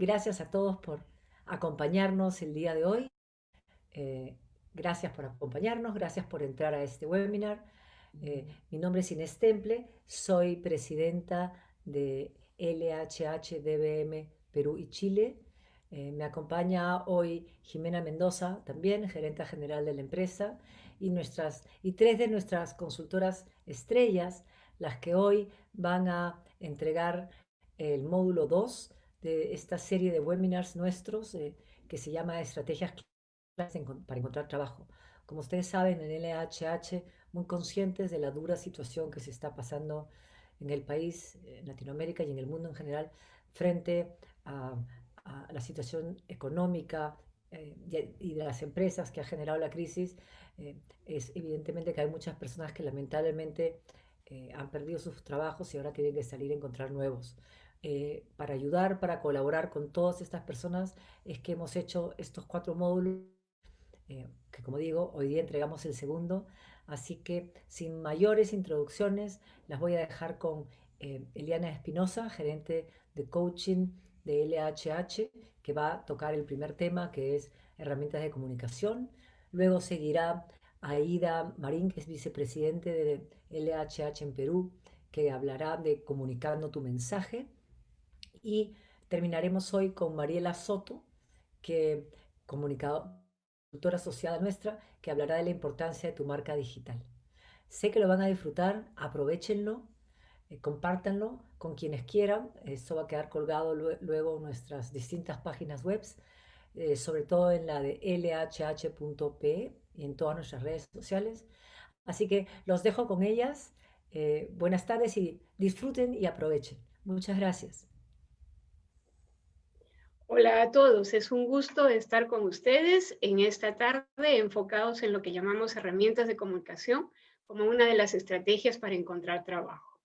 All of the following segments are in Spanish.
Gracias a todos por acompañarnos el día de hoy. Eh, Gracias por acompañarnos, gracias por entrar a este webinar. Mi nombre es Inés Temple, soy presidenta de LHH DBM Perú y Chile. Me acompaña hoy Jimena Mendoza, también gerenta general de la empresa, y tres de nuestras consultoras estrellas, las que hoy van a entregar el módulo 2 de esta serie de webinars nuestros que se llama Estrategias para encontrar trabajo. Como ustedes saben, en LHH, muy conscientes de la dura situación que se está pasando en el país, en Latinoamérica y en el mundo en general, frente a, a la situación económica y de las empresas que ha generado la crisis, es evidentemente que hay muchas personas que lamentablemente han perdido sus trabajos y ahora tienen que salir a encontrar nuevos. Para ayudar, para colaborar con todas estas personas, es que hemos hecho estos 4 módulos que como digo, hoy día entregamos el segundo, así que sin mayores introducciones, las voy a dejar con Eliana Espinosa, gerente de coaching de LHH, que va a tocar el primer tema, que es herramientas de comunicación. Luego seguirá Aida Marín, que es vicepresidente de LHH en Perú, que hablará de comunicando tu mensaje. Y terminaremos hoy con Mariela Soto, que consultora asociada nuestra, que hablará de la importancia de tu marca digital. Sé que lo van a disfrutar, aprovechenlo, compártanlo con quienes quieran. Esto va a quedar colgado luego en nuestras distintas páginas web, sobre todo en la de lhh.pe y en todas nuestras redes sociales. Así que los dejo con ellas. Buenas tardes y disfruten y aprovechen. Muchas gracias. Hola a todos, es un gusto estar con ustedes en esta tarde enfocados en lo que llamamos herramientas de comunicación como una de las estrategias para encontrar trabajo.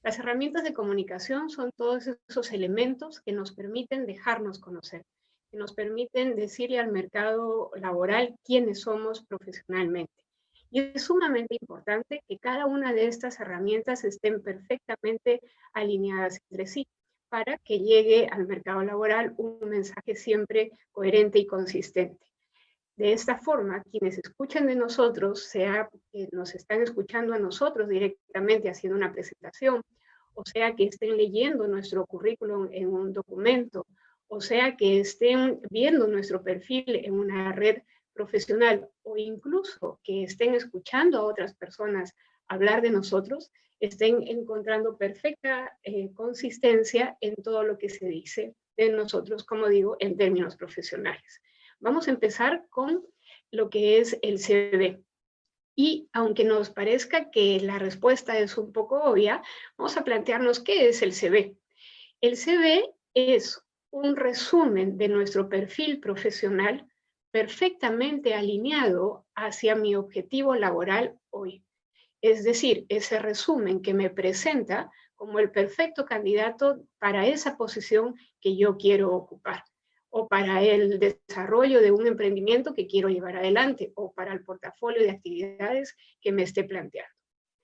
Las herramientas de comunicación son todos esos elementos que nos permiten dejarnos conocer, que nos permiten decirle al mercado laboral quiénes somos profesionalmente. Y es sumamente importante que cada una de estas herramientas estén perfectamente alineadas entre sí para que llegue al mercado laboral un mensaje siempre coherente y consistente. De esta forma, quienes escuchan de nosotros, sea que nos están escuchando a nosotros directamente haciendo una presentación, o sea que estén leyendo nuestro currículum en un documento, o sea que estén viendo nuestro perfil en una red profesional, o incluso que estén escuchando a otras personas hablar de nosotros, estén encontrando perfecta consistencia en todo lo que se dice de nosotros, como digo, en términos profesionales. Vamos a empezar con lo que es el CV. Y aunque nos parezca que la respuesta es un poco obvia, vamos a plantearnos qué es el CV. El CV es un resumen de nuestro perfil profesional perfectamente alineado hacia mi objetivo laboral hoy. Es decir, ese resumen que me presenta como el perfecto candidato para esa posición que yo quiero ocupar, o para el desarrollo de un emprendimiento que quiero llevar adelante, o para el portafolio de actividades que me esté planteando.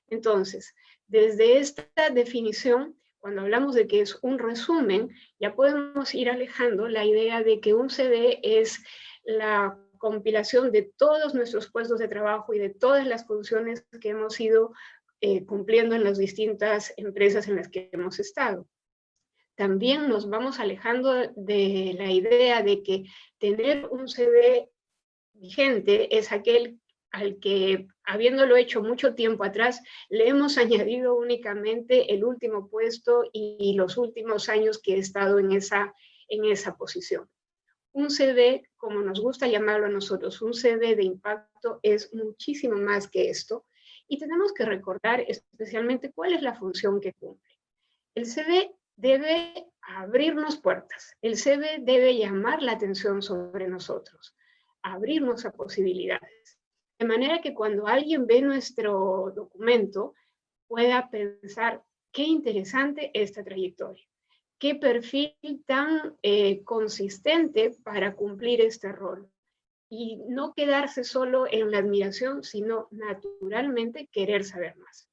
Entonces, desde esta definición, cuando hablamos de que es un resumen, ya podemos ir alejando la idea de que un CV es la compilación de todos nuestros puestos de trabajo y de todas las funciones que hemos ido cumpliendo en las distintas empresas en las que hemos estado. También nos vamos alejando de la idea de que tener un CV vigente es aquel al que, habiéndolo hecho mucho tiempo atrás, le hemos añadido únicamente el último puesto y los últimos años que he estado en esa posición. Un CV, como nos gusta llamarlo a nosotros, un CV de impacto es muchísimo más que esto y tenemos que recordar especialmente cuál es la función que cumple. El CV debe abrirnos puertas, el CV debe llamar la atención sobre nosotros, abrirnos a posibilidades. De manera que cuando alguien ve nuestro documento pueda pensar, qué interesante esta trayectoria, qué perfil tan consistente para cumplir este rol. Y no quedarse solo en la admiración, sino naturalmente querer saber más.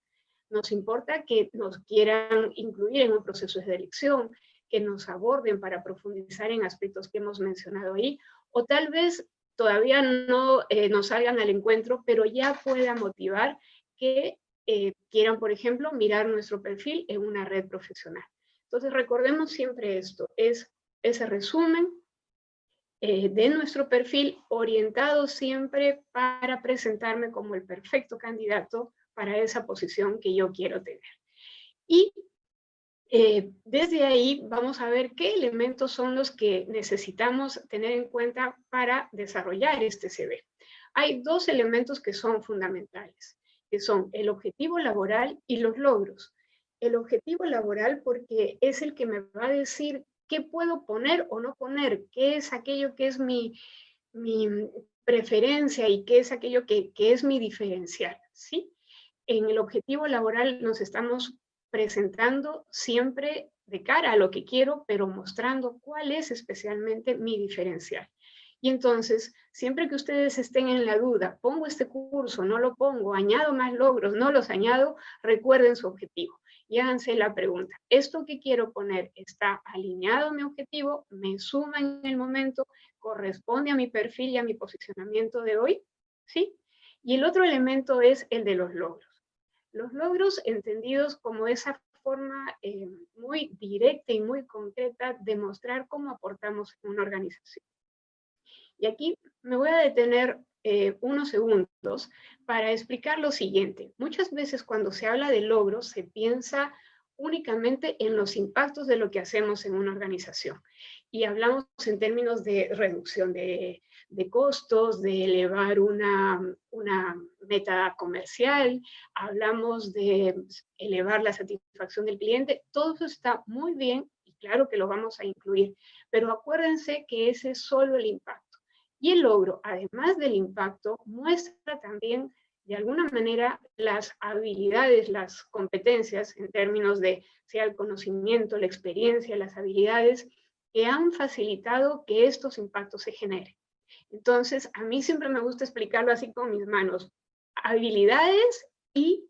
Nos importa que nos quieran incluir en un proceso de elección, que nos aborden para profundizar en aspectos que hemos mencionado ahí, o tal vez todavía no nos salgan al encuentro, pero ya pueda motivar que quieran, por ejemplo, mirar nuestro perfil en una red profesional. Entonces, recordemos siempre esto, es ese resumen de nuestro perfil orientado siempre para presentarme como el perfecto candidato para esa posición que yo quiero tener. Y desde ahí vamos a ver qué elementos son los que necesitamos tener en cuenta para desarrollar este CV. Hay dos elementos que son fundamentales, que son el objetivo laboral y los logros. El objetivo laboral porque es el que me va a decir qué puedo poner o no poner, qué es aquello que es mi preferencia y qué es aquello que es mi diferencial, ¿sí? En el objetivo laboral nos estamos presentando siempre de cara a lo que quiero, pero mostrando cuál es especialmente mi diferencial. Y entonces, siempre que ustedes estén en la duda, pongo este curso, no lo pongo, añado más logros, no los añado, recuerden su objetivo y háganse la pregunta, ¿esto que quiero poner está alineado a mi objetivo? ¿Me suma en el momento? ¿Corresponde a mi perfil y a mi posicionamiento de hoy? ¿Sí? Y el otro elemento es el de los logros. Los logros entendidos como esa forma muy directa y muy concreta de mostrar cómo aportamos en una organización. Y aquí me voy a detener unos segundos para explicar lo siguiente. Muchas veces cuando se habla de logros se piensa únicamente en los impactos de lo que hacemos en una organización. Y hablamos en términos de reducción de costos, de elevar una meta comercial, hablamos de elevar la satisfacción del cliente. Todo eso está muy bien y claro que lo vamos a incluir, pero acuérdense que ese es solo el impacto. Y el logro, además del impacto, muestra también de alguna manera las habilidades, las competencias en términos de sea el conocimiento, la experiencia, las habilidades que han facilitado que estos impactos se generen. Entonces, a mí siempre me gusta explicarlo así con mis manos. Habilidades y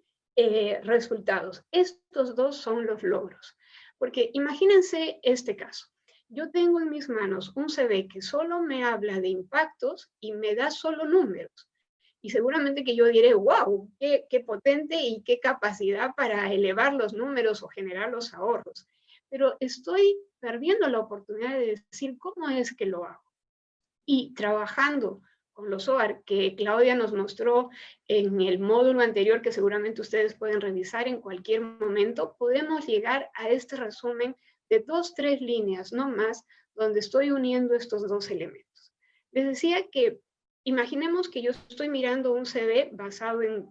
resultados. Estos dos son los logros. Porque imagínense este caso. Yo tengo en mis manos un CV que solo me habla de impactos y me da solo números. Y seguramente que yo diré, wow, qué potente y qué capacidad para elevar los números o generar los ahorros. Pero estoy perdiendo la oportunidad de decir cómo es que lo hago. Y trabajando con los OAR que Claudia nos mostró en el módulo anterior, que seguramente ustedes pueden revisar en cualquier momento, podemos llegar a este resumen de 2, 3 líneas, no más, donde estoy uniendo estos dos elementos. Les decía que imaginemos que yo estoy mirando un CV basado en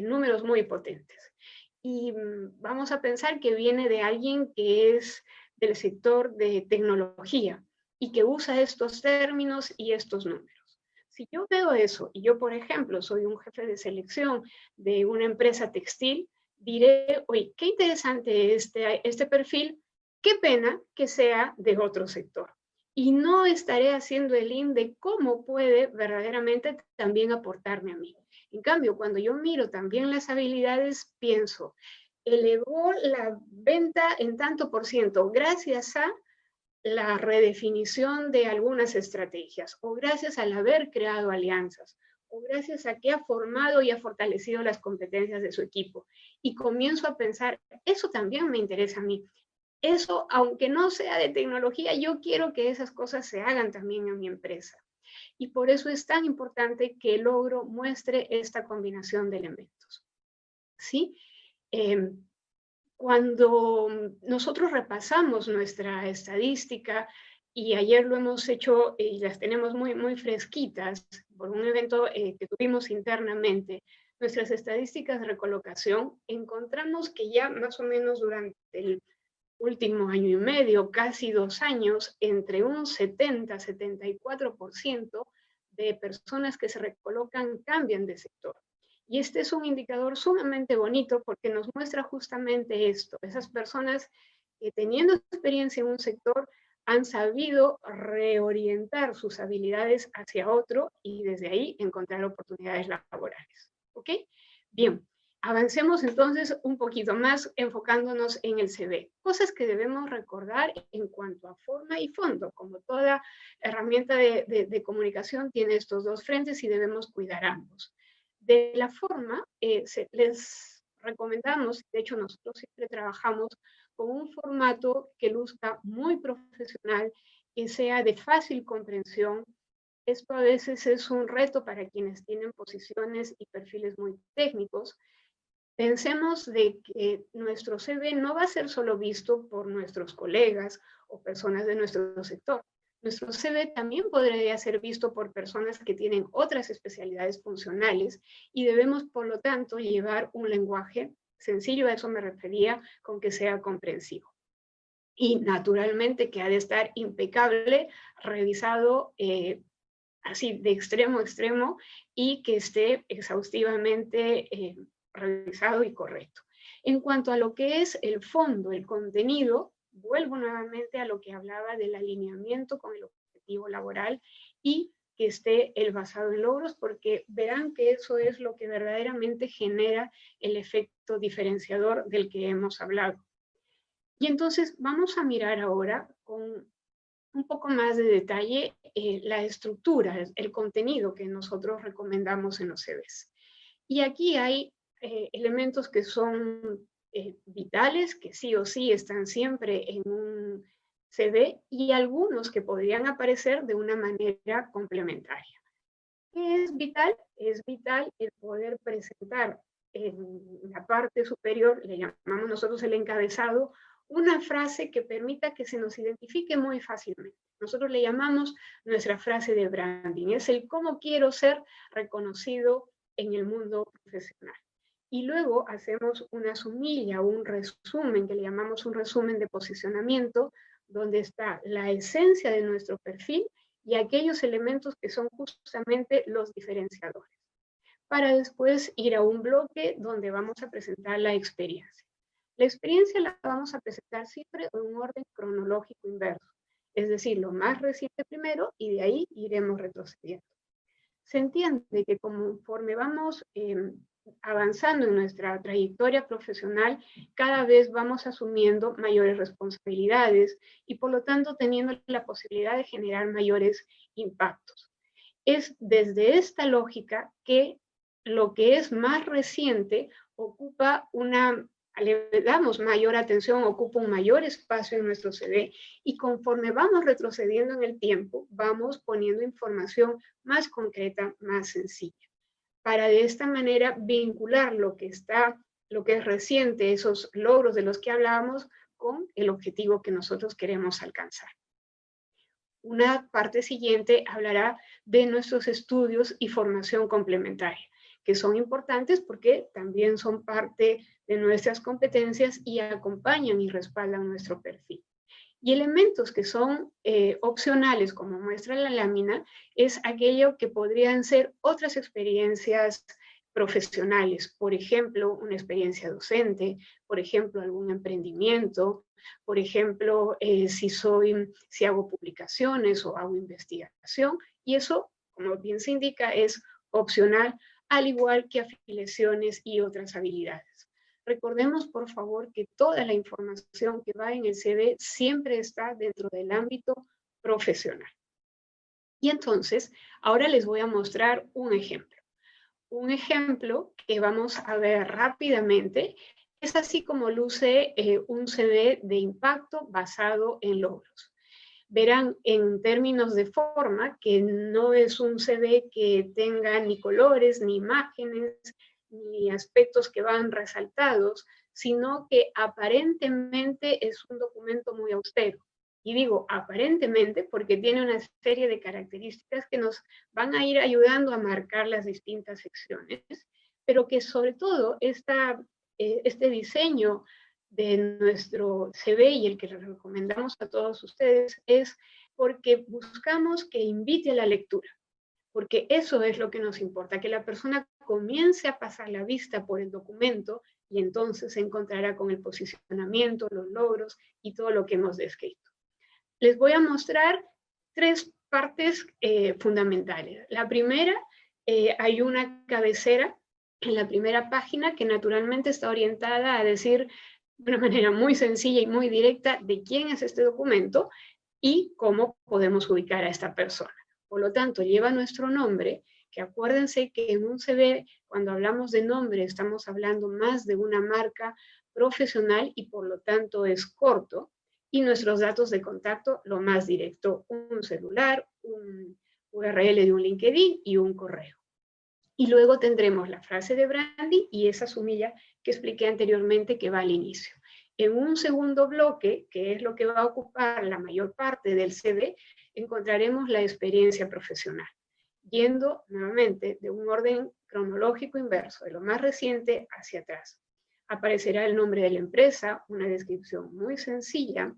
números muy potentes. Y vamos a pensar que viene de alguien que es del sector de tecnología y que usa estos términos y estos números. Si yo veo eso y yo, por ejemplo, soy un jefe de selección de una empresa textil, diré, oye, qué interesante este perfil, qué pena que sea de otro sector. Y no estaré haciendo el link de cómo puede verdaderamente también aportarme a mí. En cambio, cuando yo miro también las habilidades, pienso, elevó la venta en tanto por ciento gracias a la redefinición de algunas estrategias, o gracias al haber creado alianzas, o gracias a que ha formado y ha fortalecido las competencias de su equipo. Y comienzo a pensar, eso también me interesa a mí. Eso, aunque no sea de tecnología, yo quiero que esas cosas se hagan también en mi empresa. Y por eso es tan importante que el logro muestre esta combinación de elementos. ¿Sí? Cuando nosotros repasamos nuestra estadística, y ayer lo hemos hecho y las tenemos muy, muy fresquitas por un evento que tuvimos internamente, nuestras estadísticas de recolocación, encontramos que ya más o menos durante el último año y medio, casi 2 años, entre un 70-74% de personas que se recolocan cambian de sector. Y este es un indicador sumamente bonito porque nos muestra justamente esto. Esas personas que teniendo experiencia en un sector han sabido reorientar sus habilidades hacia otro y desde ahí encontrar oportunidades laborales. ¿Ok? Bien, Avancemos entonces un poquito más enfocándonos en el CV. Cosas que debemos recordar en cuanto a forma y fondo. Como toda herramienta de comunicación tiene estos dos frentes y debemos cuidar ambos. De la forma, les recomendamos, de hecho nosotros siempre trabajamos con un formato que luzca muy profesional, que sea de fácil comprensión. Esto a veces es un reto para quienes tienen posiciones y perfiles muy técnicos. Pensemos de que nuestro CV no va a ser solo visto por nuestros colegas o personas de nuestro sector. Nuestro CV también podría ser visto por personas que tienen otras especialidades funcionales y debemos, por lo tanto, llevar un lenguaje sencillo, a eso me refería, con que sea comprensivo. Y naturalmente que ha de estar impecable, revisado así de extremo a extremo y que esté exhaustivamente revisado y correcto. En cuanto a lo que es el fondo, el contenido, vuelvo nuevamente a lo que hablaba del alineamiento con el objetivo laboral y que esté el basado en logros, porque verán que eso es lo que verdaderamente genera el efecto diferenciador del que hemos hablado. Y entonces vamos a mirar ahora con un poco más de detalle la estructura, el contenido que nosotros recomendamos en los CVs. Y aquí hay elementos que son vitales, que sí o sí están siempre en un CV, y algunos que podrían aparecer de una manera complementaria. ¿Qué es vital? Es vital el poder presentar en la parte superior, le llamamos nosotros el encabezado, una frase que permita que se nos identifique muy fácilmente. Nosotros le llamamos nuestra frase de branding, es el cómo quiero ser reconocido en el mundo profesional. Y luego hacemos una sumilla, un resumen, que le llamamos un resumen de posicionamiento, donde está la esencia de nuestro perfil y aquellos elementos que son justamente los diferenciadores, para después ir a un bloque donde vamos a presentar la experiencia. La experiencia la vamos a presentar siempre en un orden cronológico inverso, es decir, lo más reciente primero y de ahí iremos retrocediendo. Se entiende que conforme vamos avanzando en nuestra trayectoria profesional, cada vez vamos asumiendo mayores responsabilidades y por lo tanto teniendo la posibilidad de generar mayores impactos. Es desde esta lógica que lo que es más reciente ocupa le damos mayor atención, ocupa un mayor espacio en nuestro CV y conforme vamos retrocediendo en el tiempo, vamos poniendo información más concreta, más sencilla, para de esta manera vincular lo que es reciente, esos logros de los que hablábamos, con el objetivo que nosotros queremos alcanzar. Una parte siguiente hablará de nuestros estudios y formación complementaria, que son importantes porque también son parte de nuestras competencias y acompañan y respaldan nuestro perfil. Y elementos que son opcionales, como muestra la lámina, es aquello que podrían ser otras experiencias profesionales, por ejemplo, una experiencia docente, por ejemplo, algún emprendimiento, por ejemplo, si hago publicaciones o hago investigación, y eso, como bien se indica, es opcional, al igual que afiliaciones y otras habilidades. Recordemos, por favor, que toda la información que va en el CV siempre está dentro del ámbito profesional. Y entonces, ahora les voy a mostrar un ejemplo. Un ejemplo que vamos a ver rápidamente es así como luce un CV de impacto basado en logros. Verán en términos de forma que no es un CV que tenga ni colores, ni imágenes, ni aspectos que van resaltados, sino que aparentemente es un documento muy austero. Y digo aparentemente porque tiene una serie de características que nos van a ir ayudando a marcar las distintas secciones, pero que sobre todo este diseño de nuestro CV y el que les recomendamos a todos ustedes es porque buscamos que invite a la lectura, porque eso es lo que nos importa, que la persona comience a pasar la vista por el documento y entonces se encontrará con el posicionamiento, los logros y todo lo que hemos descrito. Les voy a mostrar tres partes fundamentales. La primera, hay una cabecera en la primera página, que naturalmente está orientada a decir de una manera muy sencilla y muy directa de quién es este documento y cómo podemos ubicar a esta persona. Por lo tanto, lleva nuestro nombre, que acuérdense que en un CV, cuando hablamos de nombre, estamos hablando más de una marca profesional y por lo tanto es corto, y nuestros datos de contacto, lo más directo, un celular, un URL de un LinkedIn y un correo. Y luego tendremos la frase de branding y esa sumilla que expliqué anteriormente que va al inicio. En un segundo bloque, que es lo que va a ocupar la mayor parte del CV, encontraremos la experiencia profesional, yendo nuevamente de un orden cronológico inverso, de lo más reciente hacia atrás. Aparecerá el nombre de la empresa, una descripción muy sencilla,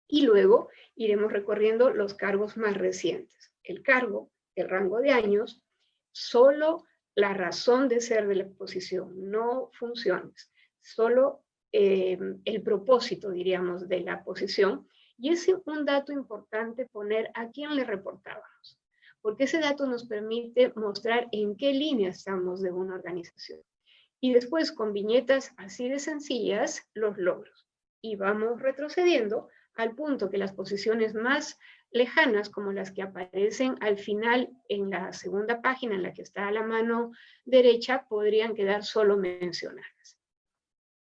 y luego iremos recorriendo los cargos más recientes. El cargo, el rango de años, solo la razón de ser de la posición, no funciones, solo el propósito, diríamos, de la posición. Y es un dato importante poner a quién le reportábamos, porque ese dato nos permite mostrar en qué línea estamos de una organización. Y después, con viñetas así de sencillas, los logros. Y vamos retrocediendo al punto que las posiciones más lejanas, como las que aparecen al final en la segunda página, en la que está a la mano derecha, podrían quedar solo mencionadas.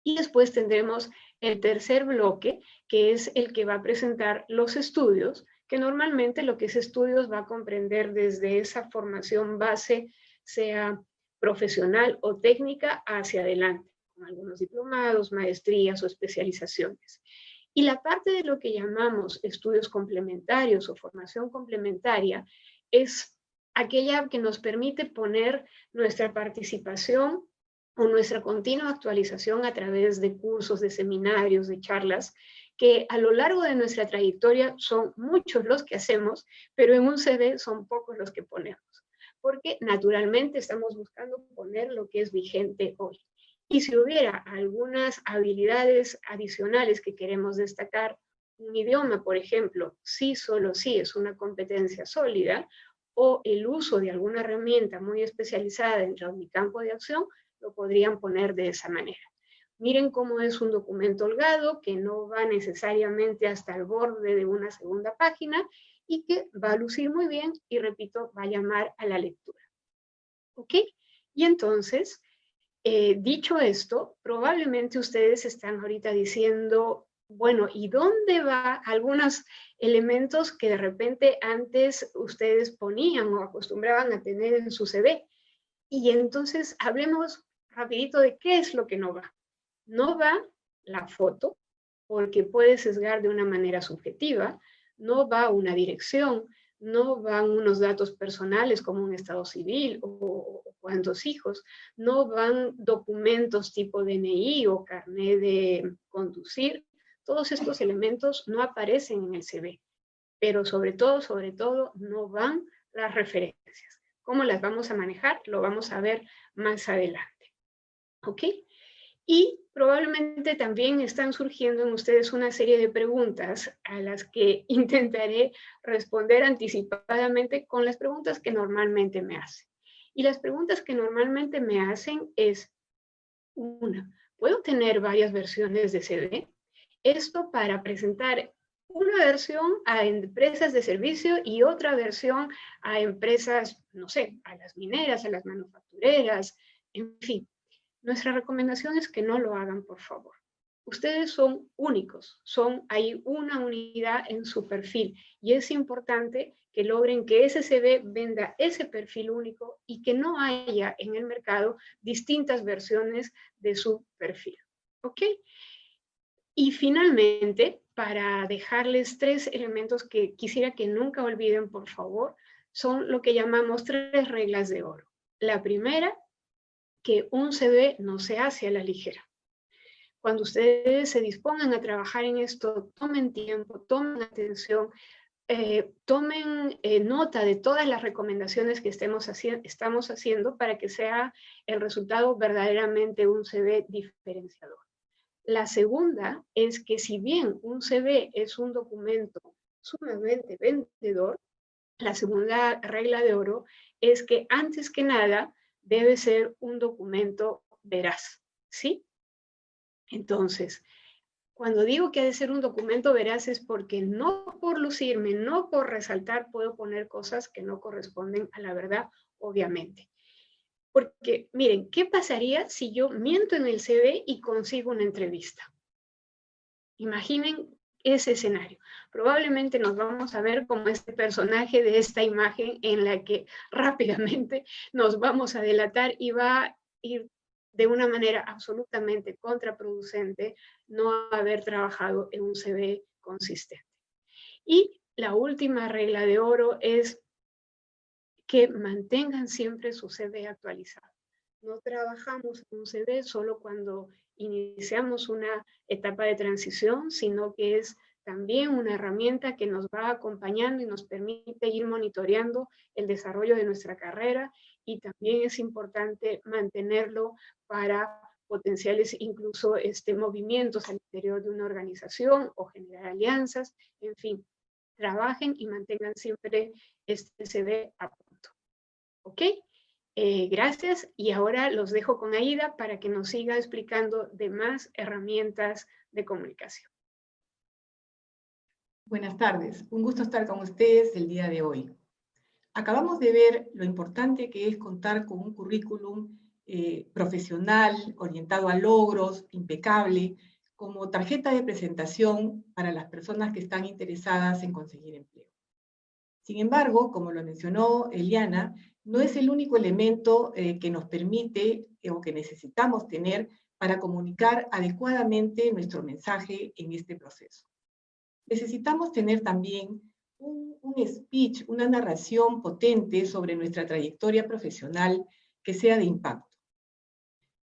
Y después tendremos el tercer bloque, que es el que va a presentar los estudios, que normalmente lo que es estudios va a comprender desde esa formación base, sea profesional o técnica, hacia adelante, con algunos diplomados, maestrías o especializaciones. Y la parte de lo que llamamos estudios complementarios o formación complementaria es aquella que nos permite poner nuestra participación o nuestra continua actualización a través de cursos, de seminarios, de charlas, que a lo largo de nuestra trayectoria son muchos los que hacemos, pero en un CV son pocos los que ponemos, porque naturalmente estamos buscando poner lo que es vigente hoy. Y si hubiera algunas habilidades adicionales que queremos destacar, un idioma, por ejemplo, sí, solo sí es una competencia sólida, o el uso de alguna herramienta muy especializada dentro de mi campo de acción, lo podrían poner de esa manera. Miren cómo es un documento holgado que no va necesariamente hasta el borde de una segunda página y que va a lucir muy bien y, repito, va a llamar a la lectura. ¿Ok? Y entonces, dicho esto, probablemente ustedes están ahorita diciendo, bueno, ¿y dónde va algunos elementos que de repente antes ustedes ponían o acostumbraban a tener en su CV? Y entonces hablemos rapidito de qué es lo que no va. No va la foto, porque puede sesgar de una manera subjetiva, no va una dirección, no van unos datos personales como un estado civil o cuántos hijos, no van documentos tipo DNI o carnet de conducir. Todos estos elementos no aparecen en el CV, pero sobre todo, no van las referencias. ¿Cómo las vamos a manejar? Lo vamos a ver más adelante. ¿Ok? Y probablemente también están surgiendo en ustedes una serie de preguntas a las que intentaré responder anticipadamente con las preguntas que normalmente me hacen. Y las preguntas que normalmente me hacen es, una, ¿puedo tener varias versiones de CV? Esto para presentar una versión a empresas de servicio y otra versión a empresas, no sé, a las mineras, a las manufactureras, en fin. Nuestra recomendación es que no lo hagan, por favor. Ustedes son únicos, hay una unidad en su perfil y es importante que logren que ese CV venda ese perfil único y que no haya en el mercado distintas versiones de su perfil. ¿Ok? Y finalmente, para dejarles 3 elementos que quisiera que nunca olviden, por favor, son lo que llamamos 3 reglas de oro. La primera, que un CV no se hace a la ligera. Cuando ustedes se dispongan a trabajar en esto, tomen tiempo, tomen atención, tomen nota de todas las recomendaciones que estamos haciendo para que sea el resultado verdaderamente un CV diferenciador. La segunda es que si bien un CV es un documento sumamente vendedor, la segunda regla de oro es que antes que nada debe ser un documento veraz, ¿sí? Entonces, cuando digo que ha de ser un documento veraz es porque no por lucirme, no por resaltar, puedo poner cosas que no corresponden a la verdad, obviamente. Porque, miren, ¿qué pasaría si yo miento en el CV y consigo una entrevista? Imaginen ese escenario. Probablemente nos vamos a ver como este personaje de esta imagen en la que rápidamente nos vamos a delatar y va a ir de una manera absolutamente contraproducente no haber trabajado en un CV consistente. Y la última regla de oro es que mantengan siempre su CV actualizado. No trabajamos en un CV solo cuando iniciamos una etapa de transición, sino que es también una herramienta que nos va acompañando y nos permite ir monitoreando el desarrollo de nuestra carrera, y también es importante mantenerlo para potenciales incluso movimientos al interior de una organización o generar alianzas. En fin, trabajen y mantengan siempre este CV a punto. ¿Ok? Gracias, y ahora los dejo con Aida para que nos siga explicando de más herramientas de comunicación. Buenas tardes, un gusto estar con ustedes el día de hoy. Acabamos de ver lo importante que es contar con un currículum profesional, orientado a logros, impecable, como tarjeta de presentación para las personas que están interesadas en conseguir empleo. Sin embargo, como lo mencionó Eliana, no es el único elemento que nos permite o que necesitamos tener para comunicar adecuadamente nuestro mensaje en este proceso. Necesitamos tener también un speech, una narración potente sobre nuestra trayectoria profesional que sea de impacto.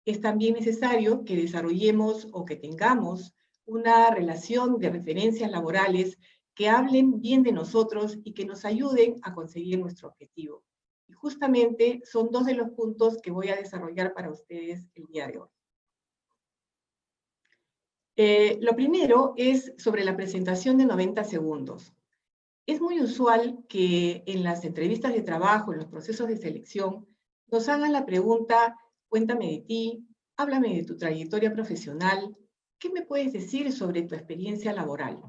Es también necesario que desarrollemos o que tengamos una relación de referencias laborales que hablen bien de nosotros y que nos ayuden a conseguir nuestro objetivo. Y justamente son dos de los puntos que voy a desarrollar para ustedes el día de hoy. Lo primero es sobre la presentación de 90 segundos. Es muy usual que en las entrevistas de trabajo, en los procesos de selección, nos hagan la pregunta: cuéntame de ti, háblame de tu trayectoria profesional, ¿qué me puedes decir sobre tu experiencia laboral?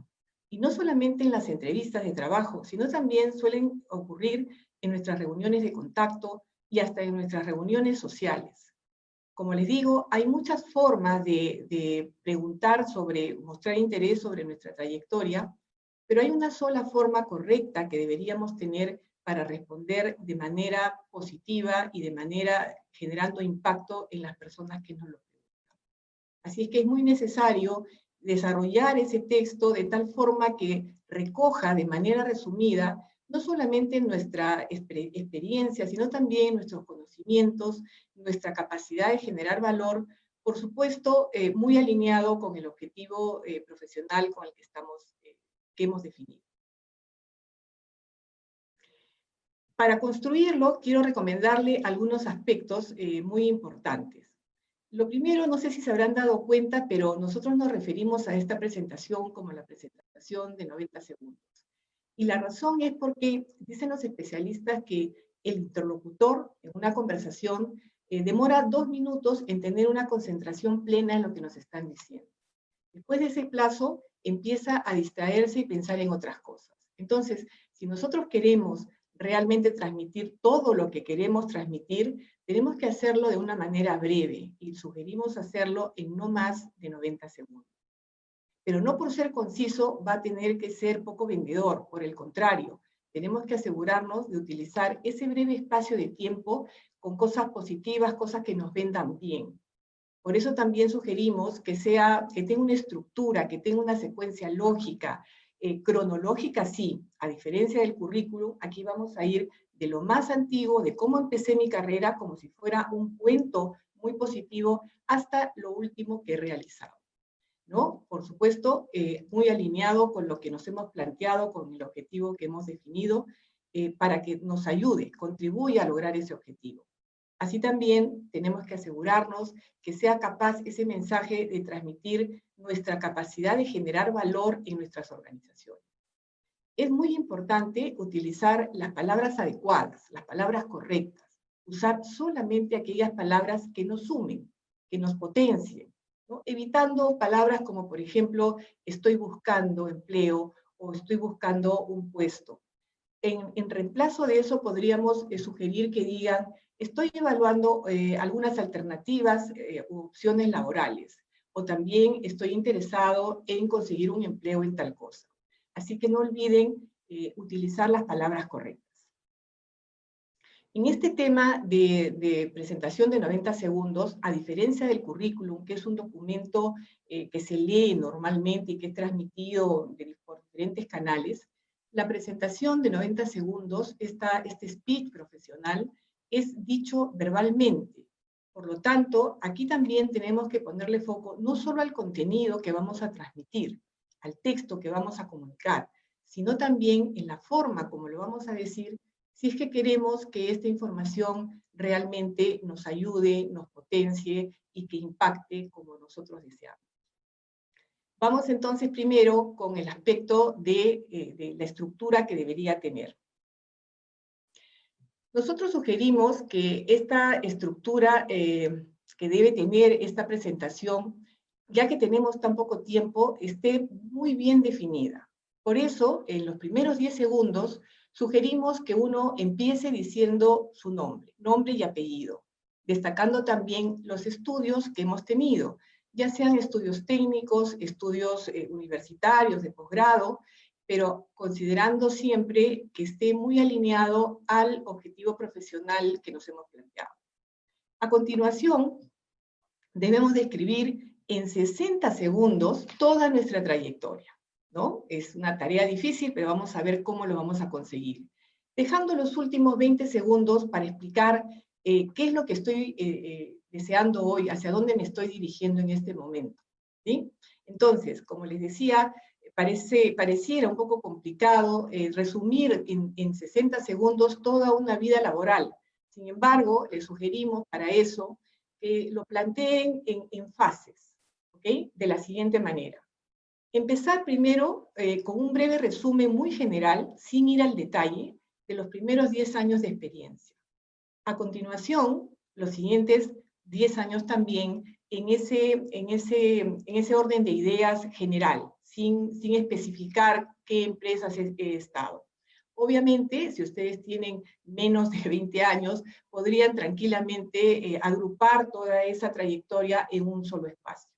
Y no solamente en las entrevistas de trabajo, sino también suelen ocurrir en nuestras reuniones de contacto y hasta en nuestras reuniones sociales. Como les digo, hay muchas formas de preguntar sobre, mostrar interés sobre nuestra trayectoria, pero hay una sola forma correcta que deberíamos tener para responder de manera positiva y de manera generando impacto en las personas que nos lo preguntan. Así es que es muy necesario desarrollar ese texto de tal forma que recoja de manera resumida no solamente nuestra experiencia, sino también nuestros conocimientos, nuestra capacidad de generar valor, por supuesto, muy alineado con el objetivo profesional con el que hemos definido. Para construirlo, quiero recomendarle algunos aspectos muy importantes. Lo primero, no sé si se habrán dado cuenta, pero nosotros nos referimos a esta presentación como la presentación de 90 segundos. Y la razón es porque dicen los especialistas que el interlocutor en una conversación demora 2 minutos en tener una concentración plena en lo que nos están diciendo. Después de ese plazo, empieza a distraerse y pensar en otras cosas. Entonces, si nosotros queremos realmente transmitir todo lo que queremos transmitir, tenemos que hacerlo de una manera breve y sugerimos hacerlo en no más de 90 segundos. Pero no por ser conciso va a tener que ser poco vendedor, por el contrario, tenemos que asegurarnos de utilizar ese breve espacio de tiempo con cosas positivas, cosas que nos vendan bien. Por eso también sugerimos que tenga una estructura, que tenga una secuencia lógica, cronológica sí, a diferencia del currículum, aquí vamos a ir de lo más antiguo, de cómo empecé mi carrera, como si fuera un cuento muy positivo, hasta lo último que he realizado, ¿no? Por supuesto, muy alineado con lo que nos hemos planteado, con el objetivo que hemos definido, para que nos ayude, contribuya a lograr ese objetivo. Así también tenemos que asegurarnos que sea capaz ese mensaje de transmitir nuestra capacidad de generar valor en nuestras organizaciones. Es muy importante utilizar las palabras adecuadas, las palabras correctas. usar solamente aquellas palabras que nos sumen, que nos potencien, ¿no? Evitando palabras como, por ejemplo, estoy buscando empleo o estoy buscando un puesto. En reemplazo de eso podríamos sugerir que digan, estoy evaluando algunas alternativas u opciones laborales, o también estoy interesado en conseguir un empleo en tal cosa. Así que no olviden utilizar las palabras correctas. En este tema de presentación de 90 segundos, a diferencia del currículum, que es un documento que se lee normalmente y que es transmitido por diferentes canales, la presentación de 90 segundos, este speech profesional, es dicho verbalmente. Por lo tanto, aquí también tenemos que ponerle foco no solo al contenido que vamos a transmitir, al texto que vamos a comunicar, sino también en la forma como lo vamos a decir, si es que queremos que esta información realmente nos ayude, nos potencie y que impacte como nosotros deseamos. Vamos entonces primero con el aspecto de la estructura que debería tener. Nosotros sugerimos que esta estructura que debe tener esta presentación, ya que tenemos tan poco tiempo, esté muy bien definida. Por eso, en los primeros 10 segundos, sugerimos que uno empiece diciendo su nombre y apellido, destacando también los estudios que hemos tenido, ya sean estudios técnicos, estudios universitarios de posgrado, pero considerando siempre que esté muy alineado al objetivo profesional que nos hemos planteado. A continuación, debemos describir en 60 segundos toda nuestra trayectoria, ¿no? Es una tarea difícil, pero vamos a ver cómo lo vamos a conseguir. Dejando los últimos 20 segundos para explicar qué es lo que estoy deseando hoy, hacia dónde me estoy dirigiendo en este momento, ¿sí? Entonces, como les decía, pareciera un poco complicado resumir en 60 segundos toda una vida laboral. Sin embargo, les sugerimos para eso que lo planteen en fases, ¿ok? De la siguiente manera. Empezar primero con un breve resumen muy general, sin ir al detalle, de los primeros 10 años de experiencia. A continuación, los siguientes 10 años también en ese orden de ideas general, sin especificar qué empresas he estado. Obviamente, si ustedes tienen menos de 20 años, podrían tranquilamente agrupar toda esa trayectoria en un solo espacio.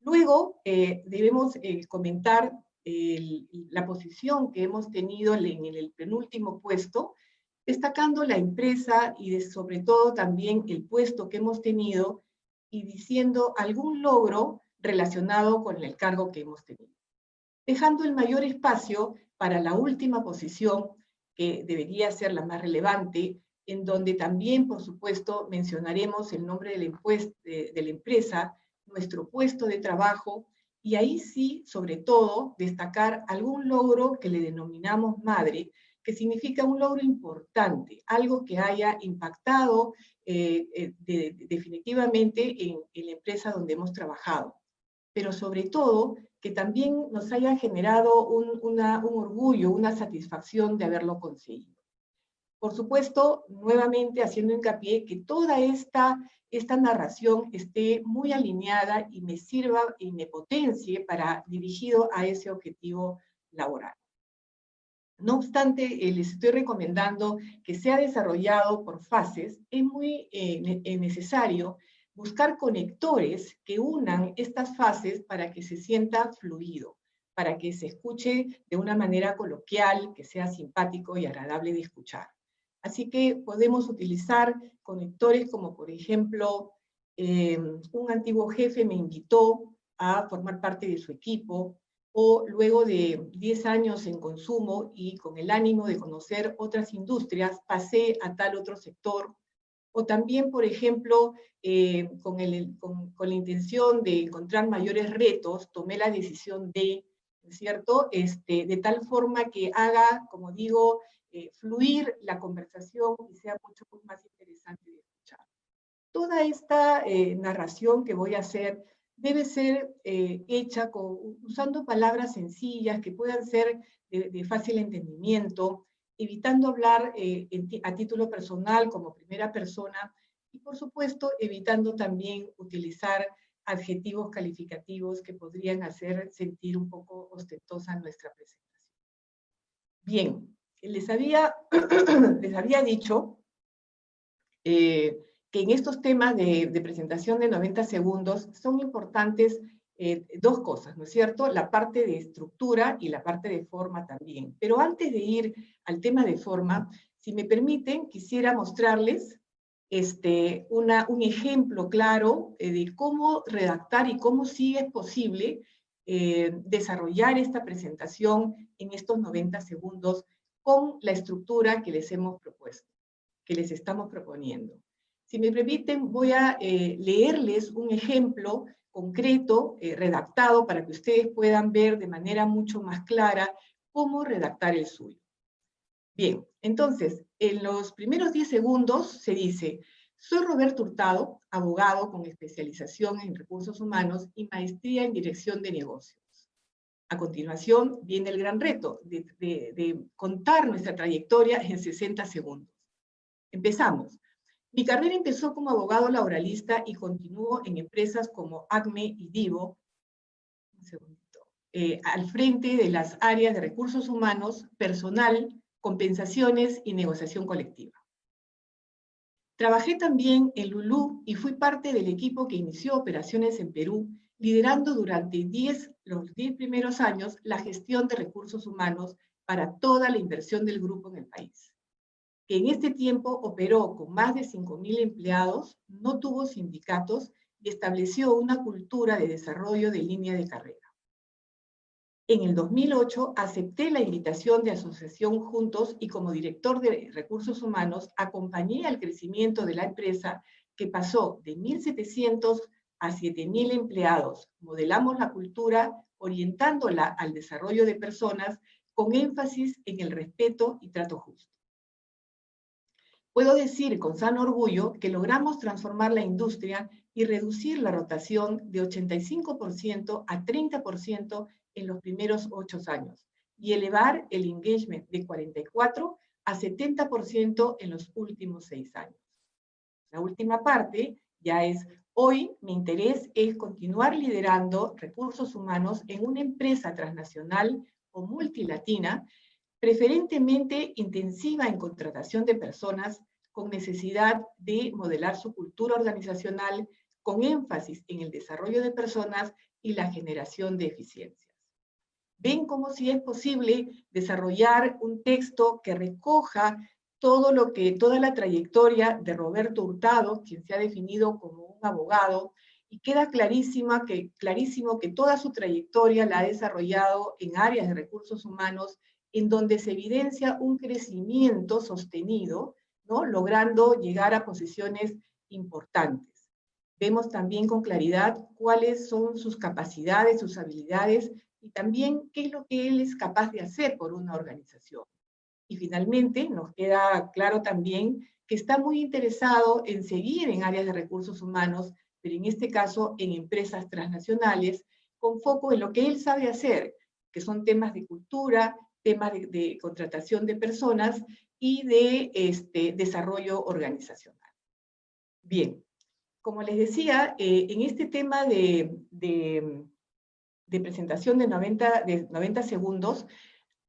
Luego, debemos comentar la posición que hemos tenido en el penúltimo puesto, destacando la empresa y sobre todo también el puesto que hemos tenido y diciendo algún logro relacionado con el cargo que hemos tenido. Dejando el mayor espacio para la última posición, que debería ser la más relevante, en donde también, por supuesto, mencionaremos el nombre de la empresa, nuestro puesto de trabajo, y ahí sí, sobre todo, destacar algún logro que le denominamos madre, que significa un logro importante, algo que haya impactado definitivamente en la empresa donde hemos trabajado. Pero sobre todo, que también nos haya generado un orgullo, una satisfacción de haberlo conseguido. Por supuesto, nuevamente haciendo hincapié que toda esta narración esté muy alineada y me sirva y me potencie dirigido a ese objetivo laboral. No obstante, les estoy recomendando que sea desarrollado por fases. Es muy necesario buscar conectores que unan estas fases para que se sienta fluido, para que se escuche de una manera coloquial, que sea simpático y agradable de escuchar. Así que podemos utilizar conectores como, por ejemplo, un antiguo jefe me invitó a formar parte de su equipo, o luego de 10 años en consumo y con el ánimo de conocer otras industrias, pasé a tal otro sector. O también, por ejemplo, con la intención de encontrar mayores retos, tomé la decisión ¿cierto? De tal forma que haga, como digo, fluir la conversación y sea mucho más interesante de escuchar. Toda esta narración que voy a hacer debe ser hecha usando palabras sencillas que puedan ser de fácil entendimiento, evitando hablar a título personal como primera persona y, por supuesto, evitando también utilizar adjetivos calificativos que podrían hacer sentir un poco ostentosa nuestra presentación. Bien, les había dicho que en estos temas de presentación de 90 segundos son importantes dos cosas, ¿no es cierto? La parte de estructura y la parte de forma también. Pero antes de ir al tema de forma, si me permiten, quisiera mostrarles un ejemplo claro de cómo redactar y cómo sí es posible desarrollar esta presentación en estos 90 segundos con la estructura que les hemos propuesto, que les estamos proponiendo. Si me permiten, voy a leerles un ejemplo concreto, redactado, para que ustedes puedan ver de manera mucho más clara cómo redactar el suyo. Bien, entonces, en los primeros 10 segundos se dice: soy Roberto Hurtado, abogado con especialización en recursos humanos y maestría en dirección de negocios. A continuación viene el gran reto de contar nuestra trayectoria en 60 segundos. Empezamos. Mi carrera empezó como abogado laboralista y continuó en empresas como ACME y Divo, al frente de las áreas de recursos humanos, personal, compensaciones y negociación colectiva. Trabajé también en Lulú y fui parte del equipo que inició operaciones en Perú, liderando durante los 10 primeros años la gestión de recursos humanos para toda la inversión del grupo en el país, que en este tiempo operó con más de 5.000 empleados, no tuvo sindicatos y estableció una cultura de desarrollo de línea de carrera. En el 2008 acepté la invitación de Asociación Juntos y como director de recursos humanos acompañé al crecimiento de la empresa, que pasó de 1.700 a 7.000 empleados. Modelamos la cultura orientándola al desarrollo de personas con énfasis en el respeto y trato justo. Puedo decir con sano orgullo que logramos transformar la industria y reducir la rotación de 85% a 30% en los primeros 8 años y elevar el engagement de 44 a 70% en los últimos 6 años. La última parte ya es: hoy mi interés es continuar liderando recursos humanos en una empresa transnacional o multilatina, preferentemente intensiva en contratación de personas con necesidad de modelar su cultura organizacional con énfasis en el desarrollo de personas y la generación de eficiencias. Ven cómo sí es posible desarrollar un texto que recoja toda la trayectoria de Roberto Hurtado, quien se ha definido como un abogado, y queda clarísimo que toda su trayectoria la ha desarrollado en áreas de recursos humanos, en donde se evidencia un crecimiento sostenido, ¿no?, logrando llegar a posiciones importantes. Vemos también con claridad cuáles son sus capacidades, sus habilidades, y también qué es lo que él es capaz de hacer por una organización. Y finalmente nos queda claro también que está muy interesado en seguir en áreas de recursos humanos, pero en este caso en empresas transnacionales, con foco en lo que él sabe hacer, que son temas de cultura, temas de contratación de personas y de desarrollo organizacional. Bien, como les decía, en este tema de presentación de 90 segundos,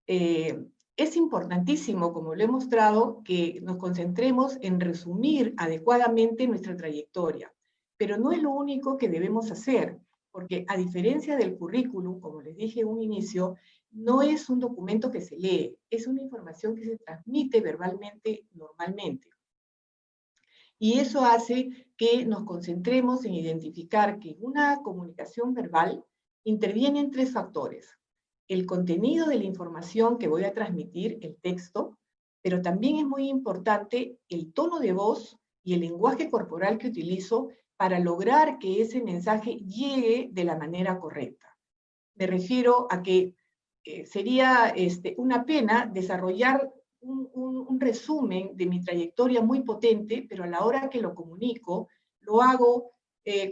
es importantísimo, como lo he mostrado, que nos concentremos en resumir adecuadamente nuestra trayectoria, pero no es lo único que debemos hacer, porque a diferencia del currículum, como les dije en un inicio, no es un documento que se lee, es una información que se transmite verbalmente normalmente. Y eso hace que nos concentremos en identificar que en una comunicación verbal intervienen 3 factores: el contenido de la información que voy a transmitir, el texto, pero también es muy importante el tono de voz y el lenguaje corporal que utilizo para lograr que ese mensaje llegue de la manera correcta. Me refiero a que sería una pena desarrollar un resumen de mi trayectoria muy potente, pero a la hora que lo comunico, lo hago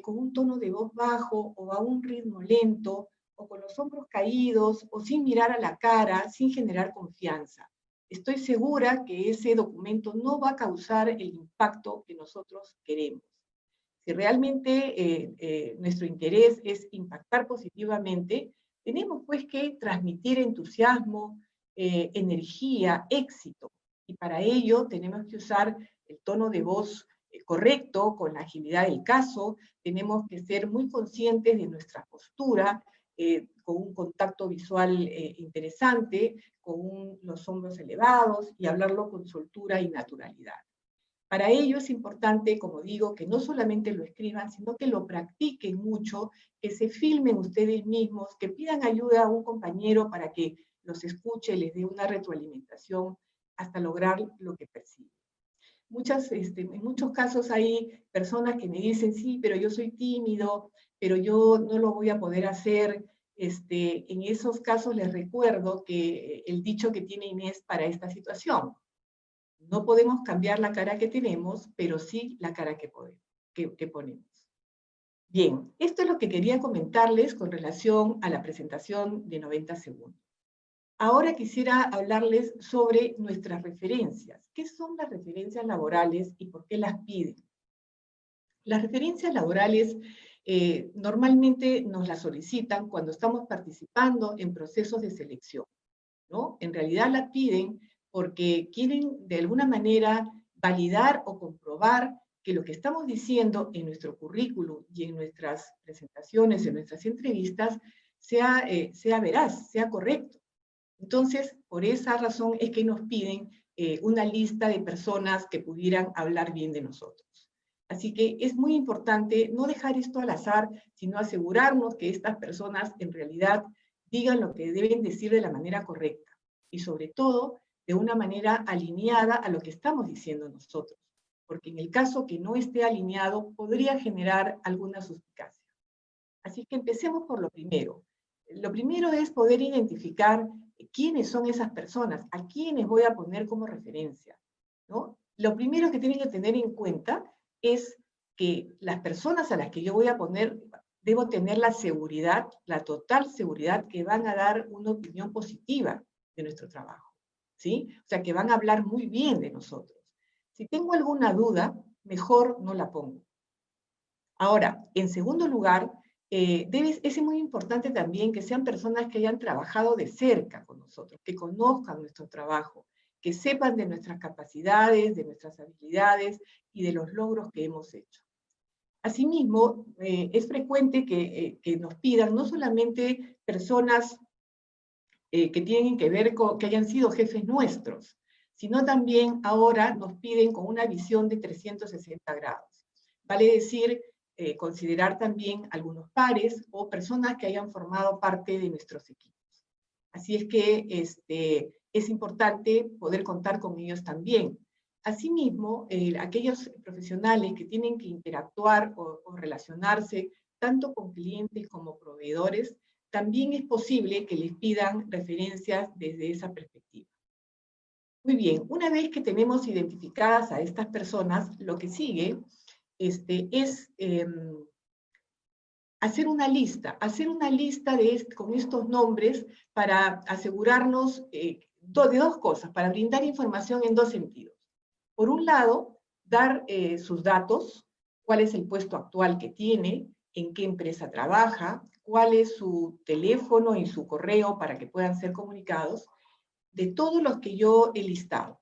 con un tono de voz bajo o a un ritmo lento, o con los hombros caídos, o sin mirar a la cara, sin generar confianza. estoy segura que ese documento no va a causar el impacto que nosotros queremos. Si realmente nuestro interés es impactar positivamente, tenemos pues que transmitir entusiasmo, energía, éxito. Y para ello tenemos que usar el tono de voz correcto, con la agilidad del caso, tenemos que ser muy conscientes de nuestra postura, con un contacto visual interesante, con los hombros elevados y hablarlo con soltura y naturalidad. Para ello es importante, como digo, que no solamente lo escriban, sino que lo practiquen mucho, que se filmen ustedes mismos, que pidan ayuda a un compañero para que los escuche, les dé una retroalimentación hasta lograr lo que persiguen. En muchos casos hay personas que me dicen, sí, pero yo soy tímido, pero yo no lo voy a poder hacer. En esos casos les recuerdo que el dicho que tiene Inés para esta situación: no podemos cambiar la cara que tenemos, pero sí la cara que ponemos. Bien, esto es lo que quería comentarles con relación a la presentación de 90 segundos. Ahora quisiera hablarles sobre nuestras referencias. ¿Qué son las referencias laborales y por qué las piden? Las referencias laborales normalmente nos las solicitan cuando estamos participando en procesos de selección, ¿no? En realidad la piden porque quieren de alguna manera validar o comprobar que lo que estamos diciendo en nuestro currículum y en nuestras presentaciones, en nuestras entrevistas, sea veraz, sea correcto. Entonces, por esa razón es que nos piden una lista de personas que pudieran hablar bien de nosotros. Así que es muy importante no dejar esto al azar, sino asegurarnos que estas personas en realidad digan lo que deben decir de la manera correcta y sobre todo de una manera alineada a lo que estamos diciendo nosotros, porque en el caso que no esté alineado podría generar alguna suspicacia. Así que empecemos por lo primero. Lo primero es poder identificar quiénes son esas personas, a quiénes voy a poner como referencia, ¿no? Lo primero que tienen que tener en cuenta es que las personas a las que yo voy a poner, debo tener la seguridad, la total seguridad que van a dar una opinión positiva de nuestro trabajo, ¿sí? O sea, que van a hablar muy bien de nosotros. Si tengo alguna duda, mejor no la pongo. Ahora, en segundo lugar, es muy importante también que sean personas que hayan trabajado de cerca con nosotros, que conozcan nuestro trabajo, que sepan de nuestras capacidades, de nuestras habilidades y de los logros que hemos hecho. Asimismo, es frecuente que nos pidan no solamente personas que tienen que ver con que hayan sido jefes nuestros, sino también ahora nos piden con una visión de 360 grados. Vale decir, considerar también algunos pares o personas que hayan formado parte de nuestros equipos. Así es que es importante poder contar con ellos también. Asimismo, aquellos profesionales que tienen que interactuar o relacionarse tanto con clientes como proveedores, también es posible que les pidan referencias desde esa perspectiva. Muy bien, una vez que tenemos identificadas a estas personas, lo que sigue es hacer una lista con estos nombres para asegurarnos de dos cosas, para brindar información en dos sentidos. Por un lado, dar sus datos, cuál es el puesto actual que tiene, en qué empresa trabaja, cuál es su teléfono y su correo para que puedan ser comunicados, de todos los que yo he listado.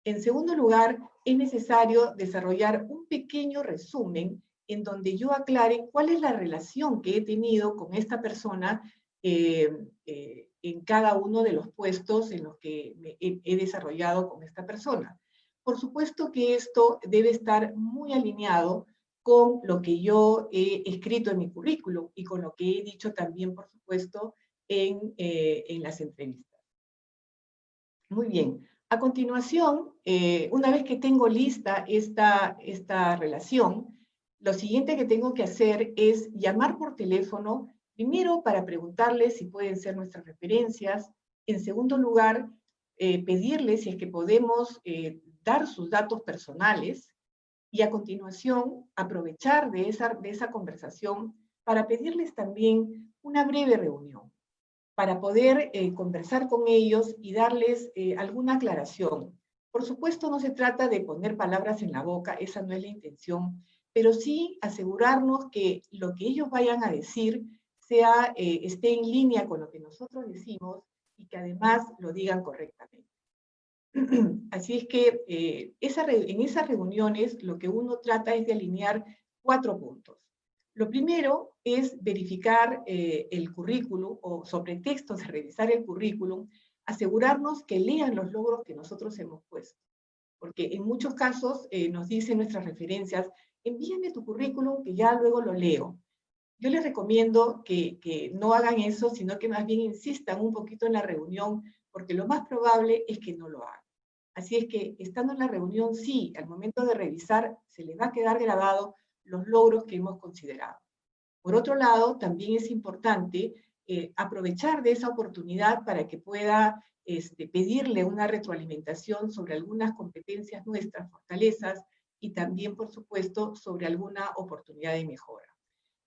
En segundo lugar, es necesario desarrollar un pequeño resumen en donde yo aclare cuál es la relación que he tenido con esta persona en cada uno de los puestos en los que he desarrollado con esta persona. Por supuesto que esto debe estar muy alineado con lo que yo he escrito en mi currículum y con lo que he dicho también, por supuesto, en las entrevistas. Muy bien. A continuación, una vez que tengo lista esta relación, lo siguiente que tengo que hacer es llamar por teléfono, primero para preguntarles si pueden ser nuestras referencias, en segundo lugar, pedirles si es que podemos dar sus datos personales, y a continuación aprovechar de esa conversación para pedirles también una breve reunión. para poder conversar con ellos y darles alguna aclaración. Por supuesto, no se trata de poner palabras en la boca, esa no es la intención, pero sí asegurarnos que lo que ellos vayan a decir esté en línea con lo que nosotros decimos y que además lo digan correctamente. Así es que en esas reuniones lo que uno trata es de alinear 4 puntos. Lo primero es verificar el currículum, o sobre textos de revisar el currículum, asegurarnos que lean los logros que nosotros hemos puesto. Porque en muchos casos nos dicen nuestras referencias, envíame tu currículum que ya luego lo leo. Yo les recomiendo que no hagan eso, sino que más bien insistan un poquito en la reunión, porque lo más probable es que no lo hagan. Así es que, estando en la reunión, sí, al momento de revisar, se les va a quedar grabado los logros que hemos considerado. Por otro lado, también es importante aprovechar de esa oportunidad para que pueda pedirle una retroalimentación sobre algunas competencias nuestras, fortalezas, y también, por supuesto, sobre alguna oportunidad de mejora.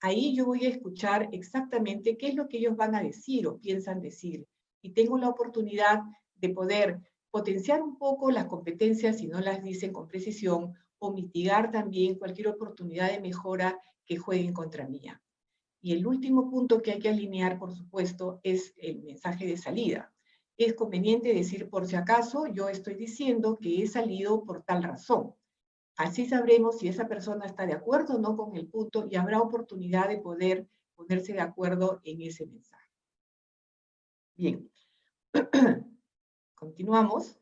Ahí yo voy a escuchar exactamente qué es lo que ellos van a decir o piensan decir, y tengo la oportunidad de poder potenciar un poco las competencias si no las dicen con precisión, o mitigar también cualquier oportunidad de mejora que jueguen contra mía. Y el último punto que hay que alinear, por supuesto, es el mensaje de salida. Es conveniente decir, por si acaso, yo estoy diciendo que he salido por tal razón. Así sabremos si esa persona está de acuerdo o no con el punto, y habrá oportunidad de poder ponerse de acuerdo en ese mensaje. Bien. Continuamos.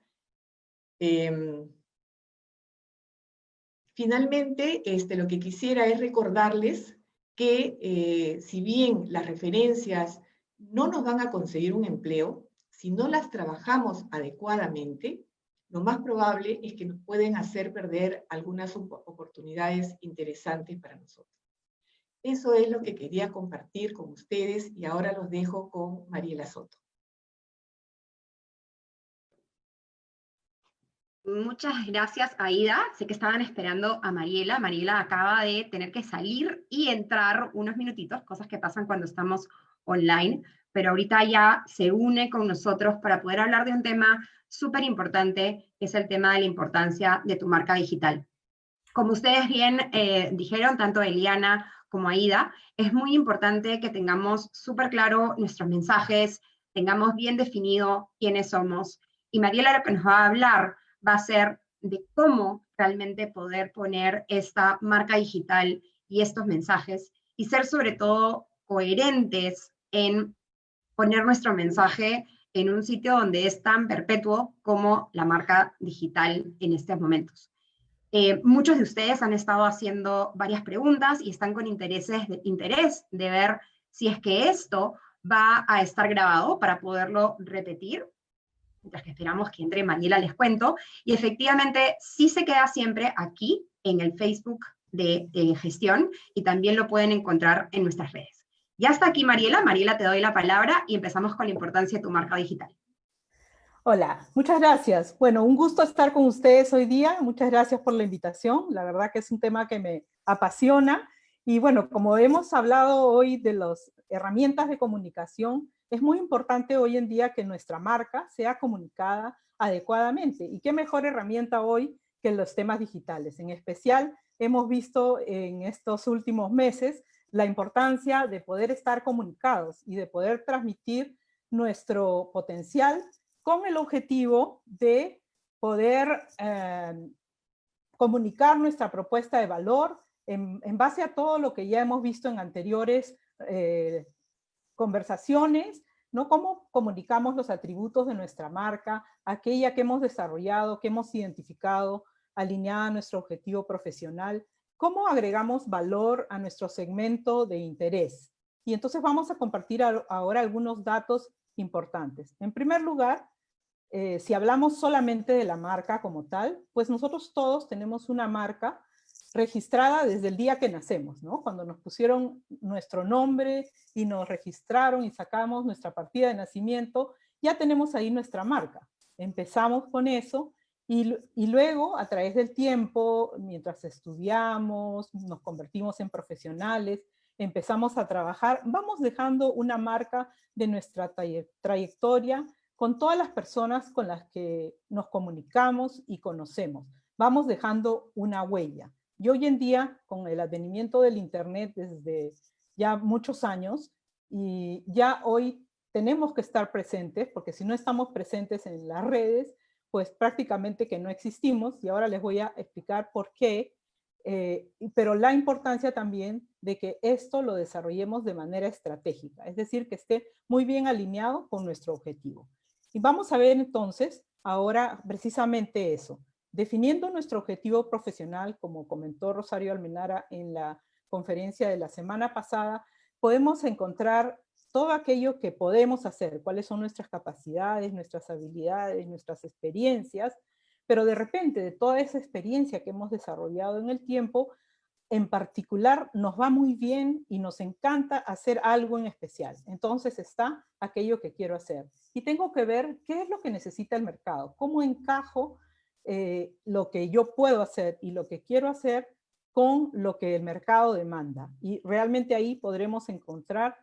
Finalmente, lo que quisiera es recordarles que si bien las referencias no nos van a conseguir un empleo, si no las trabajamos adecuadamente, lo más probable es que nos pueden hacer perder algunas oportunidades interesantes para nosotros. Eso es lo que quería compartir con ustedes, y ahora los dejo con Mariela Soto. Muchas gracias, Aida. Sé que estaban esperando a Mariela. Mariela acaba de tener que salir y entrar unos minutitos, cosas que pasan cuando estamos online, pero ahorita ya se une con nosotros para poder hablar de un tema súper importante, que es el tema de la importancia de tu marca digital. Como ustedes bien dijeron, tanto Eliana como Aida, es muy importante que tengamos súper claro nuestros mensajes, tengamos bien definido quiénes somos, y Mariela lo que nos va a hablar va a ser de cómo realmente poder poner esta marca digital y estos mensajes, y ser sobre todo coherentes en poner nuestro mensaje en un sitio donde es tan perpetuo como la marca digital en estos momentos. Muchos de ustedes han estado haciendo varias preguntas y están con interés de ver si es que esto va a estar grabado para poderlo repetir. Mientras que esperamos que entre Mariela, les cuento. Y efectivamente, sí se queda siempre aquí en el Facebook de gestión, y también lo pueden encontrar en nuestras redes. Ya está aquí Mariela. Mariela, te doy la palabra y empezamos con la importancia de tu marca digital. Hola, muchas gracias. Bueno, un gusto estar con ustedes hoy día. Muchas gracias por la invitación. La verdad que es un tema que me apasiona. Y bueno, como hemos hablado hoy de las herramientas de comunicación, es muy importante hoy en día que nuestra marca sea comunicada adecuadamente. Y qué mejor herramienta hoy que los temas digitales. En especial, hemos visto en estos últimos meses la importancia de poder estar comunicados y de poder transmitir nuestro potencial con el objetivo de poder comunicar nuestra propuesta de valor en base a todo lo que ya hemos visto en anteriores conversaciones, ¿no? Cómo comunicamos los atributos de nuestra marca, aquella que hemos desarrollado, que hemos identificado, alineada a nuestro objetivo profesional, cómo agregamos valor a nuestro segmento de interés. Y entonces vamos a compartir ahora algunos datos importantes. En primer lugar, si hablamos solamente de la marca como tal, pues nosotros todos tenemos una marca registrada desde el día que nacemos, ¿no? Cuando nos pusieron nuestro nombre y nos registraron y sacamos nuestra partida de nacimiento, ya tenemos ahí nuestra marca. Empezamos con eso y luego, a través del tiempo, mientras estudiamos, nos convertimos en profesionales, empezamos a trabajar, vamos dejando una marca de nuestra trayectoria con todas las personas con las que nos comunicamos y conocemos. Vamos dejando una huella. Y hoy en día, con el advenimiento del Internet desde ya muchos años, y ya hoy tenemos que estar presentes, porque si no estamos presentes en las redes, pues prácticamente que no existimos, y ahora les voy a explicar por qué, pero la importancia también de que esto lo desarrollemos de manera estratégica, es decir, que esté muy bien alineado con nuestro objetivo. Y vamos a ver entonces ahora precisamente eso, definiendo nuestro objetivo profesional, como comentó Rosario Almenara en la conferencia de la semana pasada, podemos encontrar todo aquello que podemos hacer, cuáles son nuestras capacidades, nuestras habilidades, nuestras experiencias, pero de repente de toda esa experiencia que hemos desarrollado en el tiempo, en particular nos va muy bien y nos encanta hacer algo en especial. Entonces está aquello que quiero hacer. Y tengo que ver qué es lo que necesita el mercado, cómo encajo lo que yo puedo hacer y lo que quiero hacer con lo que el mercado demanda. Y realmente ahí podremos encontrar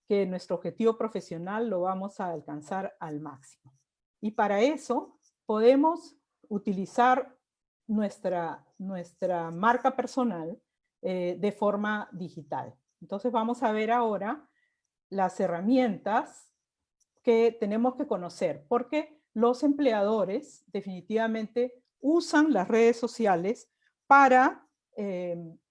que nuestro objetivo profesional lo vamos a alcanzar al máximo. Y para eso podemos utilizar nuestra marca personal de forma digital. Entonces vamos a ver ahora las herramientas que tenemos que conocer, porque los empleadores definitivamente usan las redes sociales para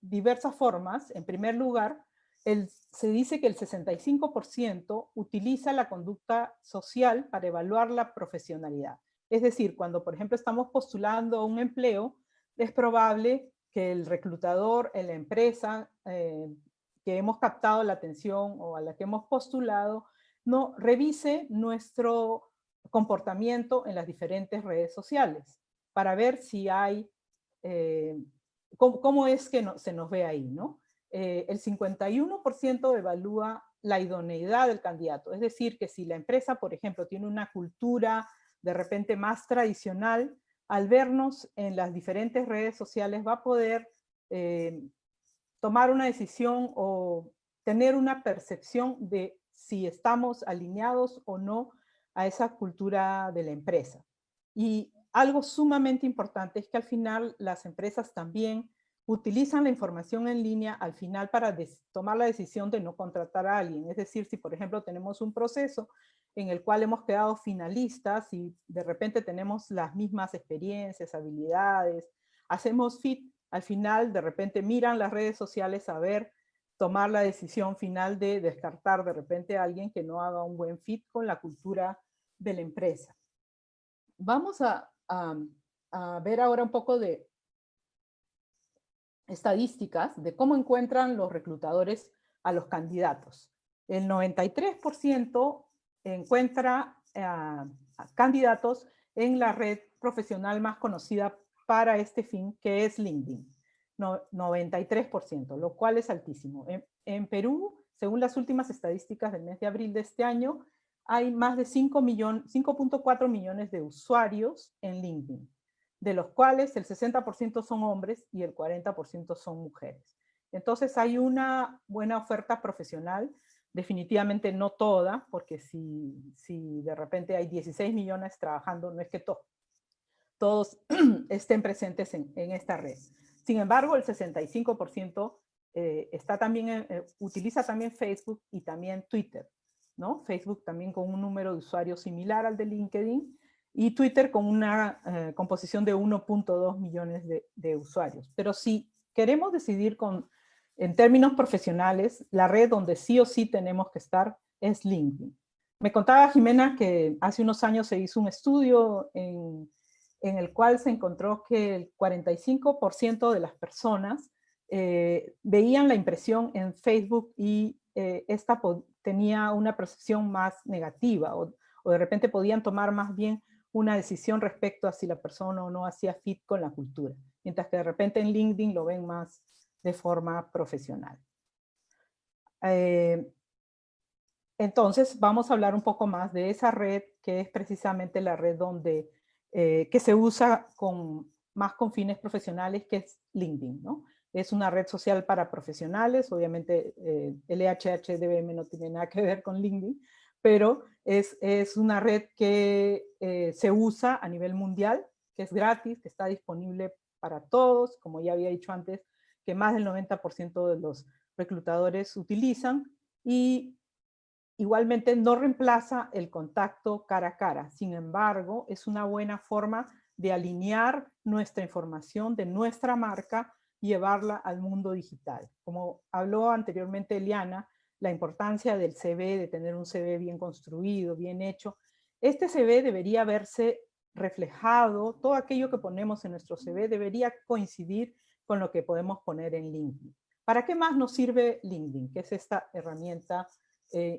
diversas formas. En primer lugar, se dice que el 65% utiliza la conducta social para evaluar la profesionalidad. Es decir, cuando por ejemplo estamos postulando a un empleo, es probable que el reclutador en la empresa que hemos captado la atención o a la que hemos postulado, no revise nuestro comportamiento en las diferentes redes sociales para ver si hay, cómo es que se nos ve ahí, ¿no? El 51% evalúa la idoneidad del candidato, es decir, que si la empresa, por ejemplo, tiene una cultura de repente más tradicional, al vernos en las diferentes redes sociales va a poder tomar una decisión o tener una percepción de si estamos alineados o no a esa cultura de la empresa. Y algo sumamente importante es que al final las empresas también utilizan la información en línea al final para tomar la decisión de no contratar a alguien. Es decir, si por ejemplo tenemos un proceso en el cual hemos quedado finalistas y de repente tenemos las mismas experiencias, habilidades, hacemos fit, al final de repente miran las redes sociales a ver, tomar la decisión final de descartar de repente a alguien que no haga un buen fit con la cultura de la empresa. Vamos a ver ahora un poco de estadísticas de cómo encuentran los reclutadores a los candidatos. El 93% encuentra a candidatos en la red profesional más conocida para este fin, que es LinkedIn. 93%, lo cual es altísimo. En Perú, según las últimas estadísticas del mes de abril de este año, hay más de 5.4 millones de usuarios en LinkedIn, de los cuales el 60% son hombres y el 40% son mujeres. Entonces hay una buena oferta profesional, definitivamente no toda, porque si de repente hay 16 millones trabajando, no es que todos estén presentes en esta red. Sin embargo, el 65% utiliza también Facebook y también Twitter, ¿no? Facebook también con un número de usuarios similar al de LinkedIn, y Twitter con una composición de 1.2 millones de usuarios. Pero si queremos decidir en términos profesionales, la red donde sí o sí tenemos que estar es LinkedIn. Me contaba Jimena que hace unos años se hizo un estudio en el cual se encontró que el 45% de las personas veían la impresión en Facebook y esta tenía una percepción más negativa o de repente podían tomar más bien una decisión respecto a si la persona o no hacía fit con la cultura, mientras que de repente en LinkedIn lo ven más de forma profesional. Entonces vamos a hablar un poco más de esa red, que es precisamente la red donde, que se usa más con fines profesionales, que es LinkedIn, ¿no? Es una red social para profesionales, obviamente LHHDBM no tiene nada que ver con LinkedIn, pero es una red que se usa a nivel mundial, que es gratis, que está disponible para todos, como ya había dicho antes, que más del 90% de los reclutadores utilizan, y igualmente no reemplaza el contacto cara a cara. Sin embargo, es una buena forma de alinear nuestra información de nuestra marca y llevarla al mundo digital. Como habló anteriormente Eliana, la importancia del CV, de tener un CV bien construido, bien hecho. Este CV debería verse reflejado, todo aquello que ponemos en nuestro CV debería coincidir con lo que podemos poner en LinkedIn. ¿Para qué más nos sirve LinkedIn? Que es esta herramienta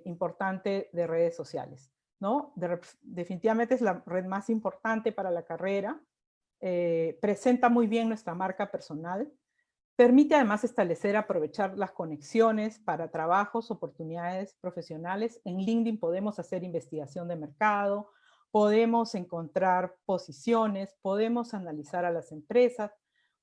importante de redes sociales, ¿no? Definitivamente es la red más importante para la carrera, presenta muy bien nuestra marca personal, permite además aprovechar las conexiones para trabajos, oportunidades profesionales. En LinkedIn podemos hacer investigación de mercado, podemos encontrar posiciones, podemos analizar a las empresas,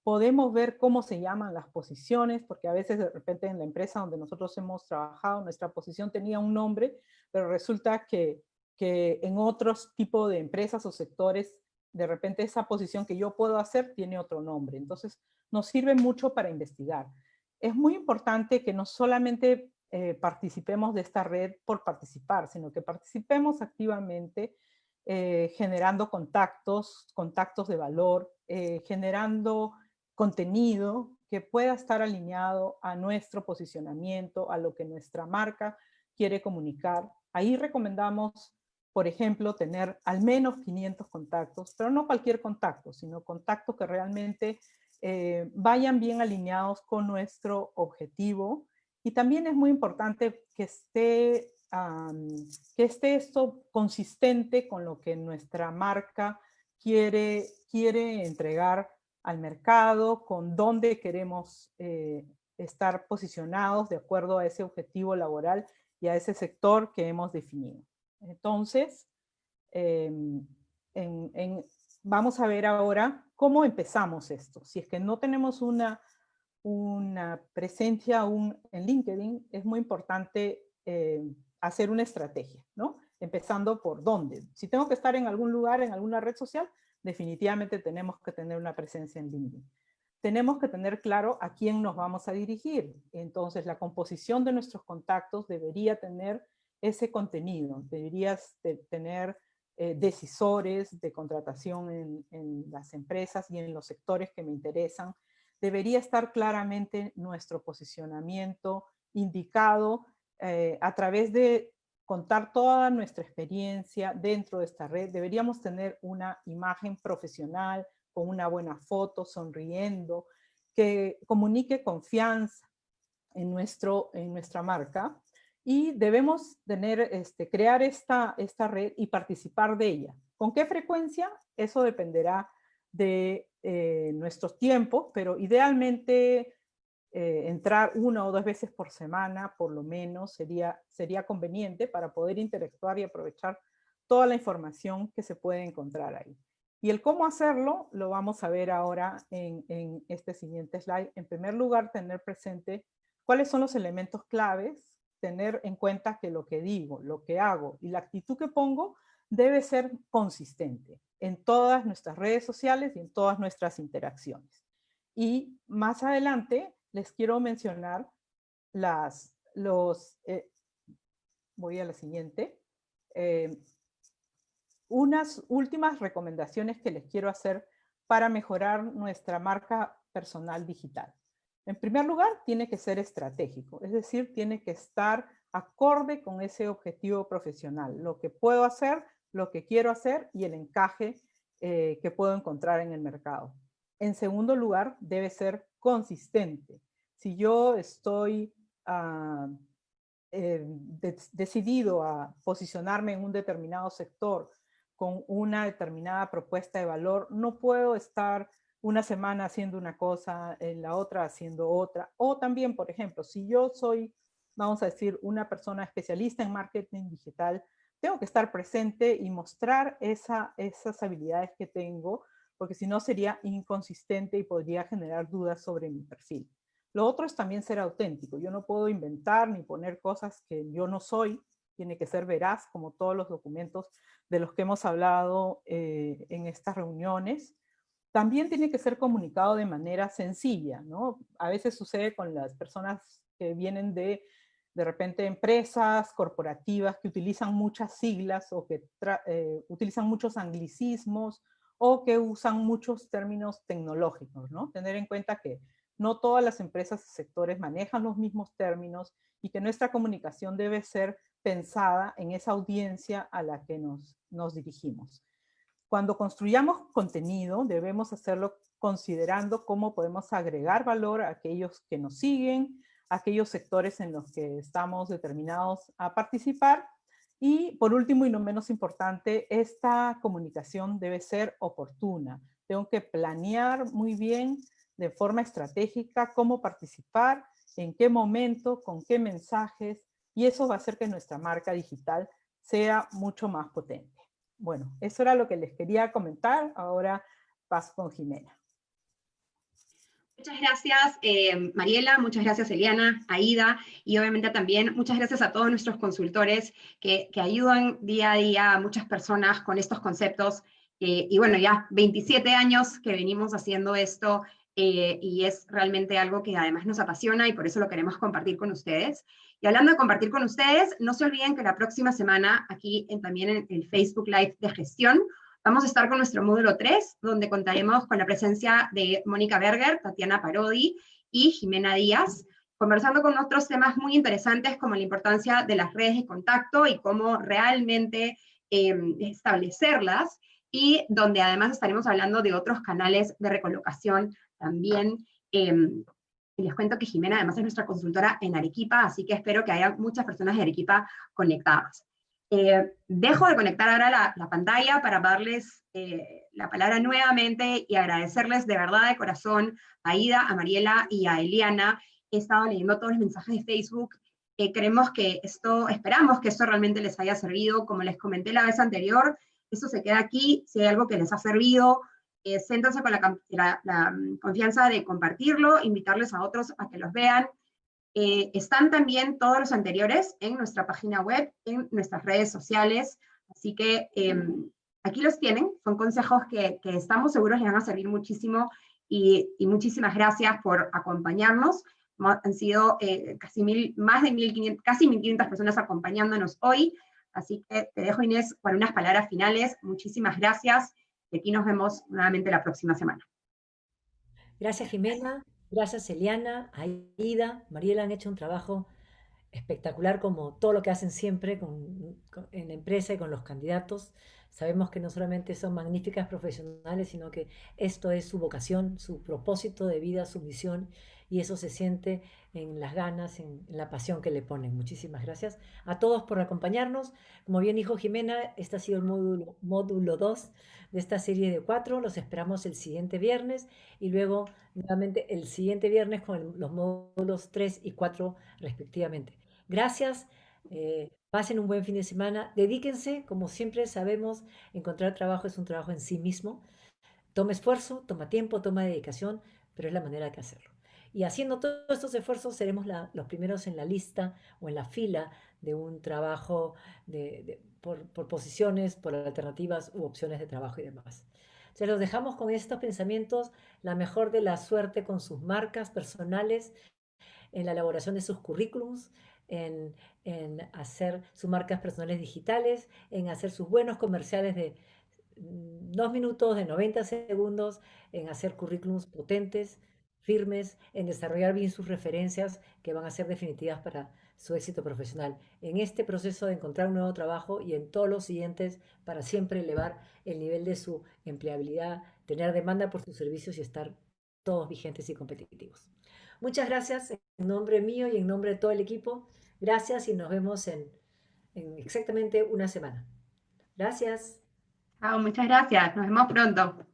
podemos ver cómo se llaman las posiciones, porque a veces de repente en la empresa donde nosotros hemos trabajado, nuestra posición tenía un nombre, pero resulta que en otros tipos de empresas o sectores, de repente esa posición que yo puedo hacer tiene otro nombre. Entonces, nos sirve mucho para investigar. Es muy importante que no solamente participemos de esta red por participar, sino que participemos activamente generando contactos de valor, generando contenido que pueda estar alineado a nuestro posicionamiento, a lo que nuestra marca quiere comunicar. Ahí recomendamos, por ejemplo, tener al menos 500 contactos, pero no cualquier contacto, sino contactos que realmente vayan bien alineados con nuestro objetivo. Y también es muy importante que esté esto consistente con lo que nuestra marca quiere entregar al mercado, con dónde queremos estar posicionados de acuerdo a ese objetivo laboral y a ese sector que hemos definido. Entonces, vamos a ver ahora cómo empezamos esto. Si es que no tenemos una presencia aún en LinkedIn, es muy importante hacer una estrategia, ¿no? Empezando por dónde. Si tengo que estar en algún lugar, en alguna red social, definitivamente tenemos que tener una presencia en LinkedIn. Tenemos que tener claro a quién nos vamos a dirigir. Entonces, la composición de nuestros contactos debería tener ese contenido. Deberías tener decisores de contratación en las empresas y en los sectores que me interesan. Debería estar claramente nuestro posicionamiento indicado a través de contar toda nuestra experiencia dentro de esta red. Deberíamos tener una imagen profesional con una buena foto, sonriendo, que comunique confianza en nuestra marca, y debemos crear esta red y participar de ella. ¿Con qué frecuencia? Eso dependerá de nuestros tiempos, pero idealmente entrar 1 o 2 veces por semana, por lo menos, sería conveniente para poder interactuar y aprovechar toda la información que se puede encontrar ahí. Y el cómo hacerlo lo vamos a ver ahora en este siguiente slide. En primer lugar, tener presente cuáles son los elementos claves, tener en cuenta que lo que digo, lo que hago y la actitud que pongo debe ser consistente en todas nuestras redes sociales y en todas nuestras interacciones. Y más adelante les quiero mencionar voy a la siguiente, unas últimas recomendaciones que les quiero hacer para mejorar nuestra marca personal digital. En primer lugar, tiene que ser estratégico, es decir, tiene que estar acorde con ese objetivo profesional, lo que puedo hacer, lo que quiero hacer y el encaje que puedo encontrar en el mercado. En segundo lugar, debe ser consistente. Si yo estoy decidido a posicionarme en un determinado sector con una determinada propuesta de valor, no puedo estar una semana haciendo una cosa, en la otra haciendo otra. O también, por ejemplo, si yo soy, vamos a decir, una persona especialista en marketing digital, tengo que estar presente y mostrar esas habilidades que tengo, porque si no sería inconsistente y podría generar dudas sobre mi perfil. Lo otro es también ser auténtico. Yo no puedo inventar ni poner cosas que yo no soy. Tiene que ser veraz, como todos los documentos de los que hemos hablado en estas reuniones. También tiene que ser comunicado de manera sencilla, ¿no? A veces sucede con las personas que vienen de repente empresas corporativas que utilizan muchas siglas o que utilizan muchos anglicismos o que usan muchos términos tecnológicos, ¿no? Tener en cuenta que no todas las empresas y sectores manejan los mismos términos y que nuestra comunicación debe ser pensada en esa audiencia a la que nos dirigimos. Cuando construyamos contenido, debemos hacerlo considerando cómo podemos agregar valor a aquellos que nos siguen, a aquellos sectores en los que estamos determinados a participar. Y por último y no menos importante, esta comunicación debe ser oportuna. Tengo que planear muy bien de forma estratégica cómo participar, en qué momento, con qué mensajes, y eso va a hacer que nuestra marca digital sea mucho más potente. Bueno, eso era lo que les quería comentar. Ahora paso con Jimena. Muchas gracias, Mariela, muchas gracias, Eliana, Aida, y obviamente también muchas gracias a todos nuestros consultores que ayudan día a día a muchas personas con estos conceptos. Y bueno, ya 27 años que venimos haciendo esto, y es realmente algo que además nos apasiona y por eso lo queremos compartir con ustedes. Y hablando de compartir con ustedes, no se olviden que la próxima semana, aquí también en el Facebook Live de gestión, vamos a estar con nuestro módulo 3, donde contaremos con la presencia de Mónica Berger, Tatiana Parodi y Jimena Díaz, conversando con otros temas muy interesantes como la importancia de las redes de contacto y cómo realmente establecerlas, y donde además estaremos hablando de otros canales de recolocación también. Y les cuento que Jimena además es nuestra consultora en Arequipa, así que espero que haya muchas personas de Arequipa conectadas. Dejo de conectar ahora la pantalla para darles la palabra nuevamente y agradecerles de verdad de corazón a Aida, a Mariela y a Eliana. He estado leyendo todos los mensajes de Facebook. Esperamos que esto realmente les haya servido. Como les comenté la vez anterior, eso se queda aquí. Si hay algo que les ha servido, siéntanse con la confianza de compartirlo, invitarles a otros a que los vean. Están también todos los anteriores en nuestra página web, en nuestras redes sociales, así que aquí los tienen, son consejos que estamos seguros les van a servir muchísimo, y muchísimas gracias por acompañarnos. Han sido casi 1.500 personas acompañándonos hoy, así que te dejo, Inés, con unas palabras finales. Muchísimas gracias, y aquí nos vemos nuevamente la próxima semana. Gracias, Jimena. Gracias, Eliana, Aida, Mariela, han hecho un trabajo espectacular como todo lo que hacen siempre en la empresa y con los candidatos. Sabemos que no solamente son magníficas profesionales, sino que esto es su vocación, su propósito de vida, su misión, y eso se siente en las ganas, en la pasión que le ponen. Muchísimas gracias a todos por acompañarnos. Como bien dijo Jimena, este ha sido el módulo 2 de esta serie de 4. Los esperamos el siguiente viernes y luego nuevamente el siguiente viernes con los módulos 3 y 4 respectivamente. Gracias, pasen un buen fin de semana, dedíquense, como siempre sabemos, encontrar trabajo es un trabajo en sí mismo, toma esfuerzo, toma tiempo, toma dedicación, pero es la manera de hacerlo. Y haciendo todos estos esfuerzos seremos los primeros en la lista o en la fila de un trabajo por posiciones, por alternativas u opciones de trabajo y demás. Se los dejamos con estos pensamientos, la mejor de la suerte con sus marcas personales, en la elaboración de sus currículums, en hacer sus marcas personales digitales, en hacer sus buenos comerciales de 2 minutos, de 90 segundos, en hacer currículums potentes, firmes, en desarrollar bien sus referencias que van a ser definitivas para su éxito profesional. En este proceso de encontrar un nuevo trabajo y en todos los siguientes, para siempre elevar el nivel de su empleabilidad, tener demanda por sus servicios y estar todos vigentes y competitivos. Muchas gracias en nombre mío y en nombre de todo el equipo. Gracias y nos vemos en exactamente una semana. Gracias. Chao, muchas gracias. Nos vemos pronto.